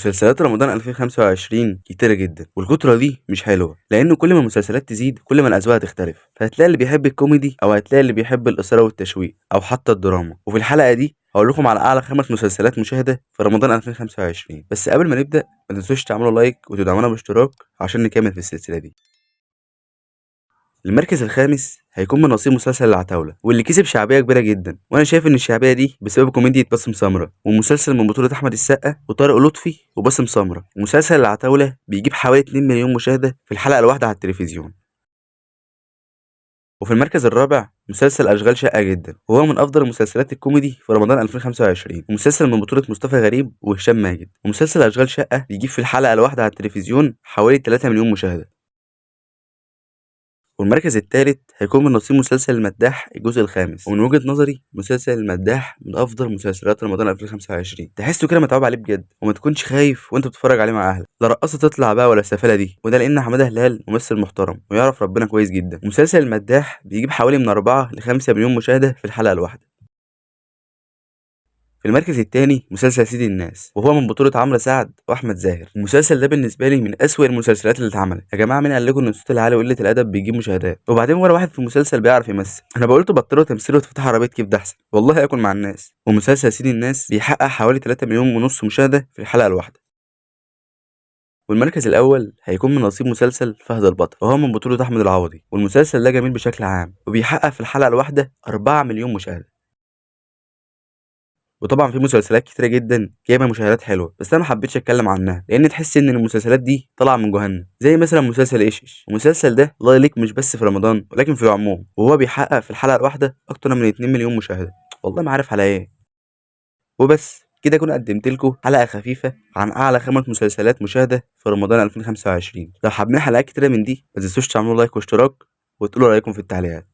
مسلسلات رمضان 2025 كتيرة جدا، والكترة دي مش حلوة، لأن كل ما المسلسلات تزيد كل ما الأذواق تختلف، فهتلاقي اللي بيحب الكوميدي أو هتلاقي اللي بيحب الإثارة والتشويق أو حتى الدراما. وفي الحلقة دي هقول لكم على أعلى 5 مسلسلات مشاهدة في رمضان 2025. بس قبل ما نبدأ ما تنسوش تعملوا لايك وتدعمونا باشتراك عشان نكمل في السلسلة دي. المركز الخامس هيكون من نصيب مسلسل العتاولة، واللي كسب شعبية كبيرة جدا، وانا شايف ان الشعبية دي بسبب كوميديا باسم سمرة، ومسلسل من بطولة احمد السقا وطارق لطفي وباسم سمرة. ومسلسل العتاولة بيجيب حوالي 2 مليون مشاهدة في الحلقة الواحدة على التلفزيون. وفي المركز الرابع مسلسل اشغال شقة جدا، وهو من افضل المسلسلات الكوميدي في رمضان 2025، ومسلسل من بطولة مصطفى غريب وهشام ماجد. ومسلسل اشغال شقة بيجيب في الحلقة الواحدة على التلفزيون حوالي 3 مليون مشاهدة. والمركز الثالث هيكون من نصيب مسلسل المداح الجزء الخامس، ومن وجهة نظري مسلسل المداح من افضل مسلسلات رمضان 2025. تحسه كده متعوب عليه بجد، وما تكونش خايف وانت بتتفرج عليه مع اهلك، لا رقاصه تطلع بقى ولا السفاله دي، وده لان حماده هلال ممثل محترم ويعرف ربنا كويس جدا. مسلسل المداح بيجيب حوالي من 4 ل 5 مليون مشاهده في الحلقه الواحده. في المركز الثاني مسلسل سيد الناس، وهو من بطولة عمرو سعد واحمد زاهر. المسلسل ده بالنسبه لي من اسوأ المسلسلات اللي اتعملت. يا جماعه مين قال لكم ان الصوت العالي وقله الادب بيجيب مشاهدات؟ وبعدين ولا واحد في المسلسل بيعرف يمثل. انا بقول تبطلوا تمثيل وتفتحوا عربيه كبده احسن، والله اكل مع الناس. ومسلسل سيد الناس بيحقق حوالي 3 مليون ونص مشاهده في الحلقه الواحده. والمركز الاول هيكون من نصيب مسلسل فهد البطل، وهو من بطولة احمد العوضي. والمسلسل ده جميل بشكل عام، وبيحقق في الحلقه الواحده 4 مليون مشاهده. وطبعا في مسلسلات كتيرة جدا جايبه مشاهدات حلوه، بس انا ما حبيتش اتكلم عنها لان تحس ان المسلسلات دي طالعه من جهنم، زي مثلا مسلسل ايش. المسلسل ده الله يليق مش بس في رمضان ولكن في العموم، وهو بيحقق في الحلقه الواحده اكتر من 2 مليون مشاهده. والله ما عارف على ايه. وبس كده اكون قدمت لكم حلقه خفيفه عن اعلى 5 مسلسلات مشاهده في رمضان 2025. لو حابين حلقات كتيره من دي ما تنسوش تعملوا لايك واشتراك وتقولوا رايكم في التعليقات.